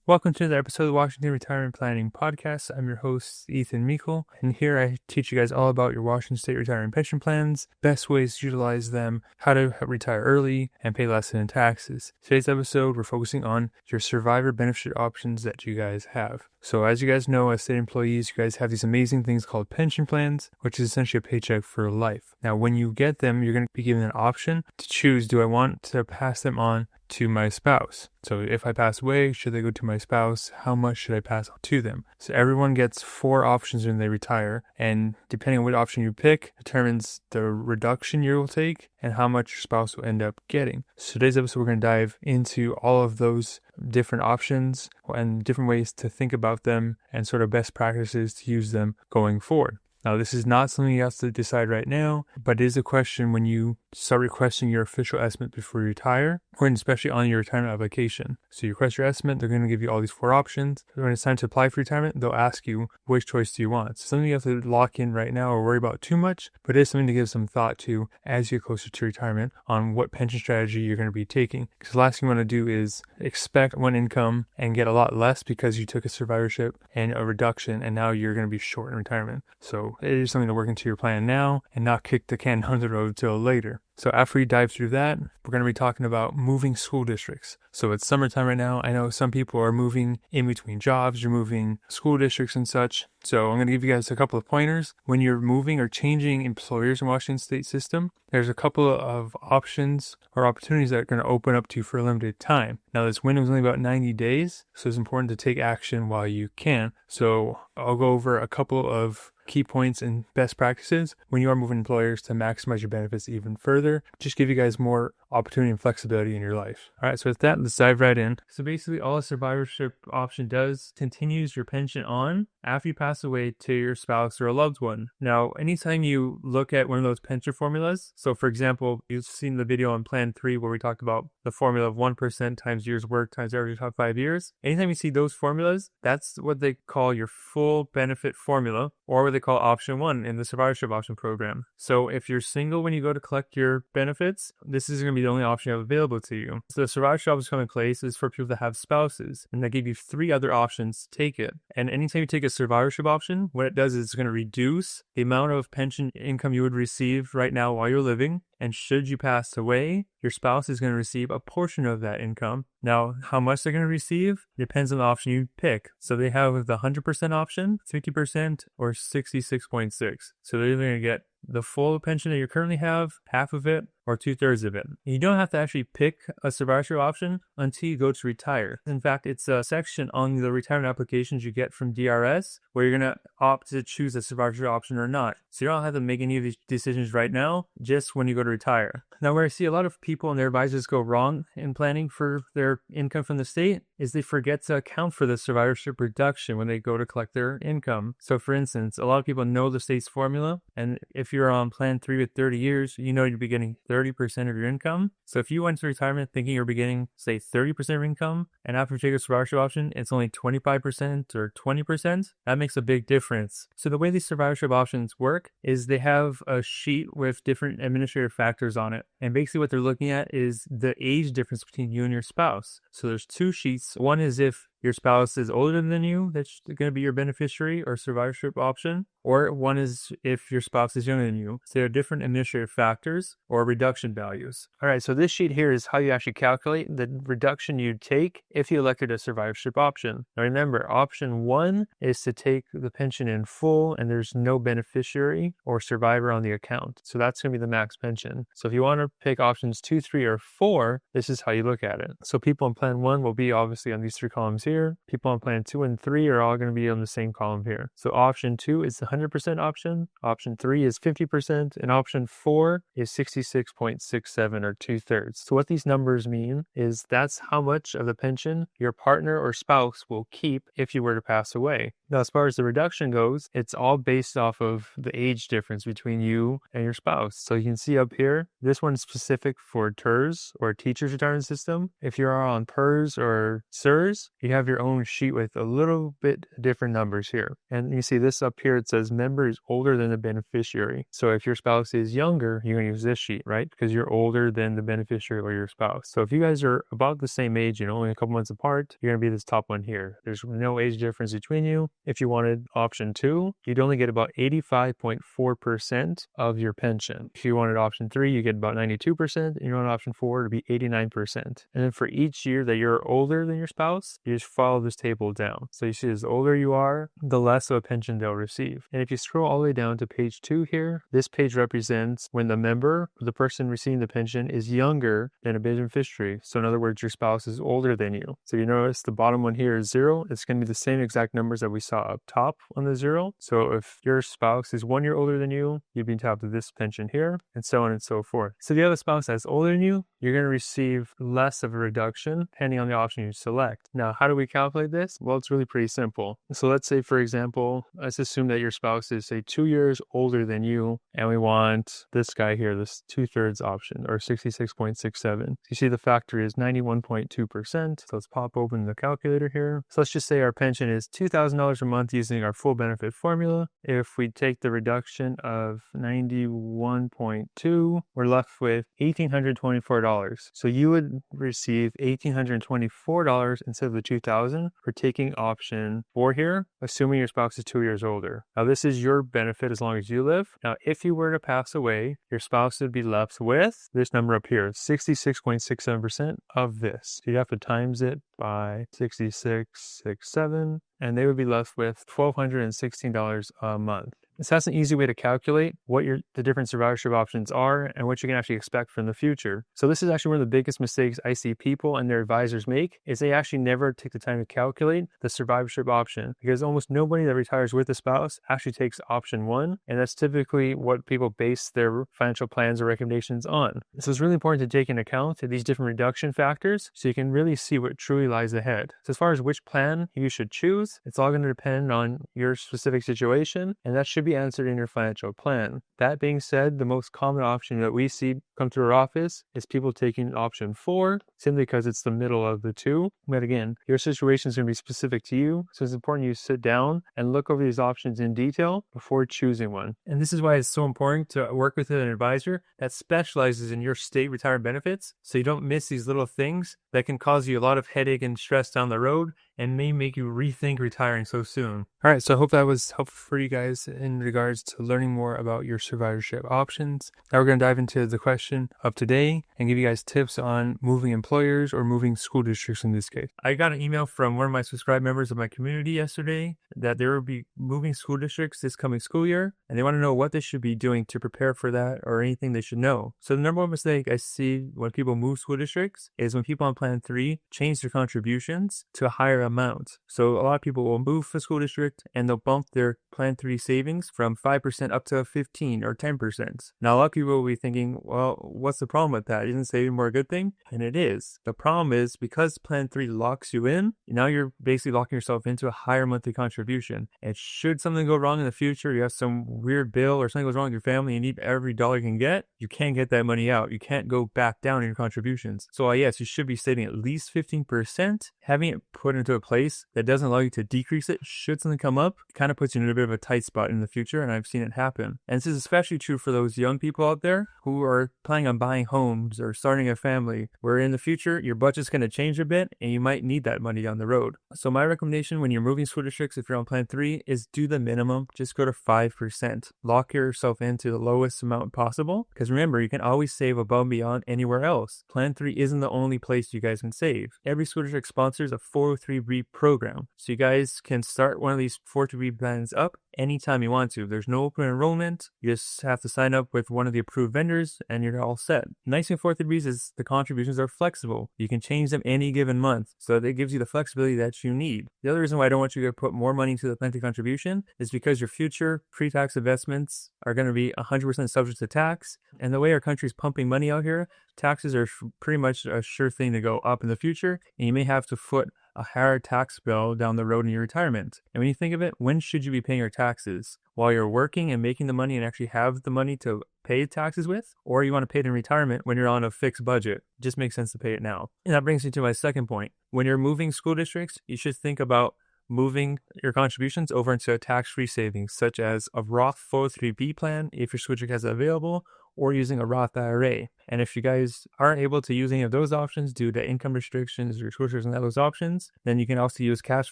Welcome to another episode of the Washington Retirement Planning Podcast. I'm your host, Ethan Meikle, and here I teach you guys all about your Washington State retirement pension plans, best ways to utilize them, how to retire early, and pay less in taxes. Today's episode, we're focusing on your survivor benefit options that you guys have. So as you guys know, as state employees, you guys have these amazing things called pension plans, which is essentially a paycheck for life. Now, when you get them, you're going to be given an option to choose, do I want to pass them on to my spouse? So if I pass away, should they go to my spouse? How much should I pass on to them? So everyone gets 4 options when they retire, and depending on what option you pick determines the reduction you will take and how much your spouse will end up getting. So today's episode, we're going to dive into all of those different options and different ways to think about them and sort of best practices to use them going forward. Now, this is not something you have to decide right now, but it is a question when you start requesting your official estimate before you retire, or especially on your retirement application. So you request your estimate, they're going to give you all these 4 options. When it's time to apply for retirement, they'll ask you, which choice do you want? It's something you have to lock in right now or worry about too much, but it is something to give some thought to as you get closer to retirement on what pension strategy you're going to be taking. Because the last thing you want to do is expect one income and get a lot less because you took a survivorship and a reduction, and now you're going to be short in retirement. So it is something to work into your plan now and not kick the can down the road till later. So after we dive through that, we're going to be talking about moving school districts. So it's summertime right now. I know some people are moving in between jobs, you're moving school districts and such. So I'm going to give you guys a couple of pointers. When you're moving or changing employers in Washington State system, there's a couple of options or opportunities that are going to open up to you for a limited time. Now, this window is only about 90 days, so it's important to take action while you can. So I'll go over a couple of key points and best practices when you are moving employers to maximize your benefits even further. Just give you guys more opportunity and flexibility in your life. All right, so with that, let's dive right in. So basically, all a survivorship option does continues your pension on after you pass away to your spouse or a loved one. Now, anytime you look at one of those pension formulas, so for example, you've seen the video on Plan 3 where we talked about the formula of 1% times years worked times average top 5 years. Anytime you see those formulas, that's what they call your full benefit formula, or what they call option 1 in the survivorship option program. So if you're single when you go to collect your benefits, this is going to be the only option you have available to you. So the survivorship option coming in place is for people that have spouses, and they give you 3 other options to take it. And anytime you take a survivorship option, what it does is it's going to reduce the amount of pension income you would receive right now while you're living. And should you pass away, your spouse is going to receive a portion of that income. Now, how much they're going to receive depends on the option you pick. So they have the 100% option, 50%, or 66.6. So they're either going to get the full pension that you currently have, half of it, or 2/3 of it. You don't have to actually pick a survivorship option until you go to retire. In fact, it's a section on the retirement applications you get from DRS where you're going to opt to choose a survivorship option or not. So you don't have to make any of these decisions right now, just when you go to retire. Now, where I see a lot of people and their advisors go wrong in planning for their income from the state is they forget to account for the survivorship reduction when they go to collect their income. So for instance, a lot of people know the state's formula, and if you're on Plan 3 with 30 years, you know you'll be getting 30% of your income. So if you went to retirement thinking you're beginning, say, 30% of income, and after you take a survivorship option, it's only 25% or 20%, that makes a big difference. So the way these survivorship options work is they have a sheet with different administrative factors on it. And basically what they're looking at is the age difference between you and your spouse. So there's 2 sheets. One is if your spouse is older than you, that's going to be your beneficiary or survivorship option. Or one is if your spouse is younger than you. So there are different administrative factors or reduction values. All right, so this sheet here is how you actually calculate the reduction you'd take if you elected a survivorship option. Now remember, option 1 is to take the pension in full and there's no beneficiary or survivor on the account. So that's going to be the max pension. So if you want to pick options 2, 3, or 4, this is how you look at it. So people in Plan 1 will be obviously on these 3 columns here. People on Plan 2 and 3 are all going to be on the same column here. So option 2 is the 100% option, option 3 is 50%, and option 4 is 66.67 or 2/3. So what these numbers mean is that's how much of the pension your partner or spouse will keep if you were to pass away. Now, as far as the reduction goes, it's all based off of the age difference between you and your spouse. So you can see up here, this one's specific for TERS or Teachers Retirement System. If you're on PERS or CERS, you have your own sheet with a little bit different numbers here. And you see this up here, it says member is older than the beneficiary. So if your spouse is younger, you're going to use this sheet, right? Because you're older than the beneficiary or your spouse. So if you guys are about the same age, only a couple months apart, you're going to be this top one here. There's no age difference between you. If you wanted option 2, you'd only get about 85.4% of your pension. If you wanted option 3, you get about 92%, and you want option 4 to be 89%. And then for each year that you're older than your spouse, you just follow this table down. So you see, as older you are, the less of a pension they'll receive. And if you scroll all the way down to page 2 here, this page represents when the member, the person receiving the pension, is younger than a beneficiary. So in other words, your spouse is older than you. So you notice the bottom one here is 0. It's going to be the same exact numbers that we saw up top on the 0. So if your spouse is 1 year older than you, you'd be entitled to this pension here, and so on and so forth. So if you have a spouse that's older than you, you're going to receive less of a reduction depending on the option you select. Now, how do we calculate this? Well, it's really pretty simple. So let's say, for example, let's assume that your spouse is, say, 2 years older than you, and we want this guy here, this 2/3 option, or 66.67. You see the factor is 91.2%. So let's pop open the calculator here. So let's just say our pension is $2,000 a month using our full benefit formula. If we take the reduction of 91.2, we're left with $1,824. So you would receive $1,824 instead of the $2,000 for taking option 4 here, assuming your spouse is 2 years older. Now, this is your benefit as long as you live. Now, if you were to pass away, your spouse would be left with this number up here, 66.67% of this. So you'd have to times it by 66.67, and they would be left with $1,216 a month. So that's an easy way to calculate what the different survivorship options are and what you can actually expect from the future. So this is actually one of the biggest mistakes I see people and their advisors make, is they actually never take the time to calculate the survivorship option, because almost nobody that retires with a spouse actually takes option 1, and that's typically what people base their financial plans or recommendations on. So it's really important to take into account these different reduction factors so you can really see what truly lies ahead. So as far as which plan you should choose, it's all going to depend on your specific situation, and that should be answered in your financial plan. That being said, the most common option that we see come through our office is people taking option 4, simply because it's the middle of the two. But again, your situation is going to be specific to you, so it's important you sit down and look over these options in detail before choosing one. And this is why it's so important to work with an advisor that specializes in your state retirement benefits, so you don't miss these little things that can cause you a lot of headache and stress down the road and may make you rethink retiring so soon. All right, so I hope that was helpful for you guys in regards to learning more about your survivorship options. Now we're going to dive into the question of today and give you guys tips on moving employers or moving school districts in this case. I got an email from one of my subscribed members of my community yesterday that they will be moving school districts this coming school year, and they want to know what they should be doing to prepare for that or anything they should know. So the number one mistake I see when people move school districts is when people on Plan 3 change their contributions to a higher amount. So a lot of people will move to school district and they'll bump their Plan 3 savings from 5% up to 15 or 10%. Now a lot of people will be thinking, well, what's the problem with that? Isn't saving more a good thing? And it is. The problem is because Plan 3 locks you in, now you're basically locking yourself into a higher monthly contribution. And should something go wrong in the future, you have some weird bill or something goes wrong with your family, you need every dollar you can get, you can't get that money out. You can't go back down in your contributions. So yes, you should be saving at least 15%. Having it put into a place that doesn't allow you to decrease it should something come up, kind of puts you in a bit of a tight spot in the future, and I've seen it happen. And this is especially true for those young people out there who are planning on buying homes or starting a family, where in the future your budget's going to change a bit and you might need that money down the road. So my recommendation when you're moving school districts, if you're on Plan 3, is do the minimum. Just go to 5%. Lock yourself into the lowest amount possible, because remember, you can always save above and beyond anywhere else. Plan 3 isn't the only place you guys can save. Every school district sponsors a 403B program, so you guys can start one of these 403B plans up anytime you want to. There's no open enrollment. You just have to sign up with one of the approved vendors and you're you're all set. Nice thing with 403Bs is the contributions are flexible. You can change them any given month, so that gives you the flexibility that you need. The other reason why I don't want you to put more money into the planting contribution is because your future pre-tax investments are going to be 100% subject to tax, and the way our country's pumping money out here, taxes are pretty much a sure thing to go up in the future, and you may have to foot a higher tax bill down the road in your retirement. And when you think of it, when should you be paying your taxes? While you're working and making the money and actually have the money to pay taxes with? Or you want to pay it in retirement when you're on a fixed budget? It just makes sense to pay it now. And that brings me to my second point. When you're moving school districts, you should think about moving your contributions over into a tax-free savings, such as a Roth 403B plan if your school district has it available, or using a Roth IRA. And if you guys aren't able to use any of those options due to income restrictions or school restrictions and those options, then you can also use cash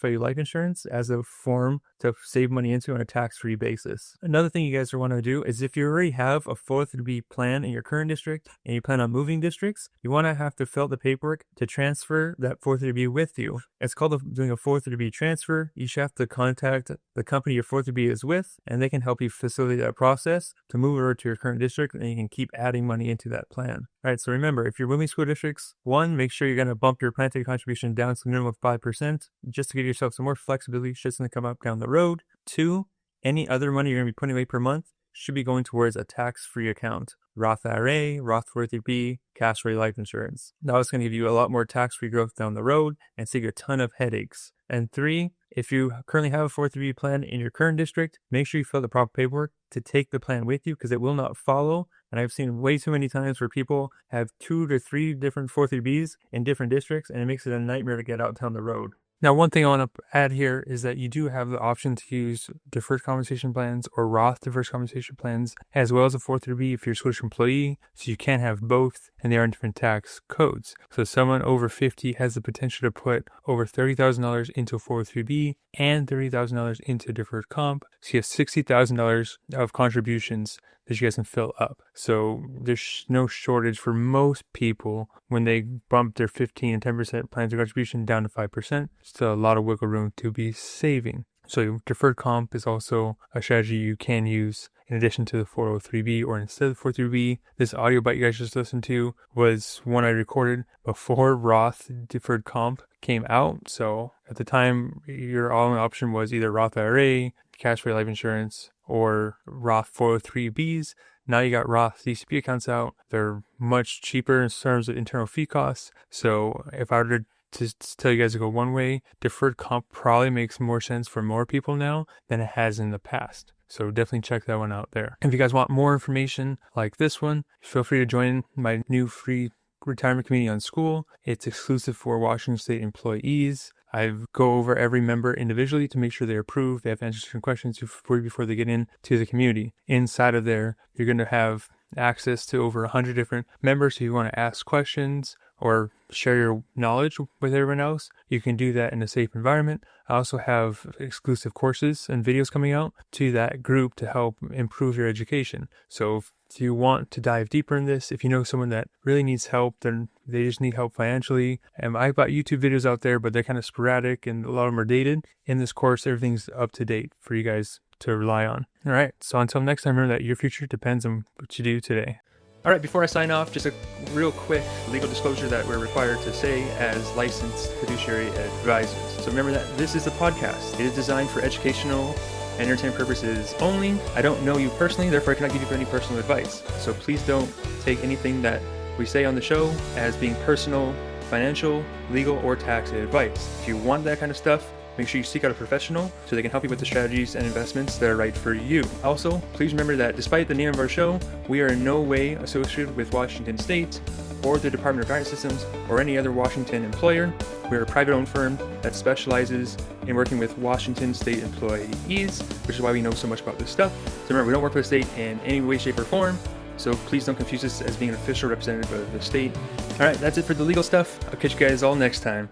value life insurance as a form to save money into on a tax-free basis. Another thing you guys want to do is if you already have a 403B plan in your current district and you plan on moving districts, you want to have to fill out the paperwork to transfer that 403B with you. It's called doing a 403B transfer. You should have to contact the company your 403B is with, and they can help you facilitate that process to move over to your current district, and you can keep adding money into that plan. All right, so remember, if you're moving school districts, one, make sure you're going to bump your planting contribution down to the minimum of 5% just to give yourself some more flexibility should something come up down the road. Two, any other money you're going to be putting away per month should be going towards a tax-free account. Roth IRA, Roth 403B, cash value life insurance. Now it's going to give you a lot more tax-free growth down the road and save you a ton of headaches. And three, if you currently have a 403B plan in your current district, make sure you fill out the proper paperwork to take the plan with you because it will not follow. And I've seen way too many times where people have 2 to 3 different 403Bs in different districts, and it makes it a nightmare to get out down the road. Now, one thing I want to add here is that you do have the option to use deferred compensation plans or Roth deferred compensation plans, as well as a 403B if you're a school district employee. So you can have both, and they are in different tax codes. So someone over 50 has the potential to put over $30,000 into a 403B and $30,000 into deferred comp. So you have $60,000 of contributions that you guys can fill up. So there's no shortage for most people when they bump their 15 and 10% plans of contribution down to 5%. Still a lot of wiggle room to be saving. So deferred comp is also a strategy you can use in addition to the 403B or instead of the 403B. This audio bite you guys just listened to was one I recorded before Roth deferred comp came out. So at the time, your only option was either Roth IRA, cash value life insurance, or Roth 403Bs. Now you got Roth DCP accounts out. They're much cheaper in terms of internal fee costs. So if I were to tell you guys to go one way, deferred comp probably makes more sense for more people now than it has in the past. So definitely check that one out there. If you guys want more information like this one, feel free to join my new free retirement community on school. It's exclusive for Washington State employees. I go over every member individually to make sure they're approved. They have answers to questions before they get into the community. Inside of there, you're going to have access to over 100 different members. So if you want to ask questions or share your knowledge with everyone else, you can do that in a safe environment. I also have exclusive courses and videos coming out to that group to help improve your education. So if you want to dive deeper in this, if you know someone that really needs help, then they just need help financially. And I've got YouTube videos out there, but they're kind of sporadic and a lot of them are dated. In this course, everything's up to date for you guys to rely on. All right. So until next time, remember that your future depends on what you do today. All right, before I sign off, just a real quick legal disclosure that we're required to say as licensed fiduciary advisors. So remember that this is a podcast. It is designed for educational and entertainment purposes only. I don't know you personally, therefore I cannot give you any personal advice. So please don't take anything that we say on the show as being personal, financial, legal, or tax advice. If you want that kind of stuff, make sure you seek out a professional so they can help you with the strategies and investments that are right for you. Also, please remember that despite the name of our show, we are in no way associated with Washington State or the Department of Guidance Systems or any other Washington employer. We're a private-owned firm that specializes in working with Washington State employees, which is why we know so much about this stuff. So remember, we don't work for the state in any way, shape, or form. So please don't confuse us as being an official representative of the state. All right, that's it for the legal stuff. I'll catch you guys all next time.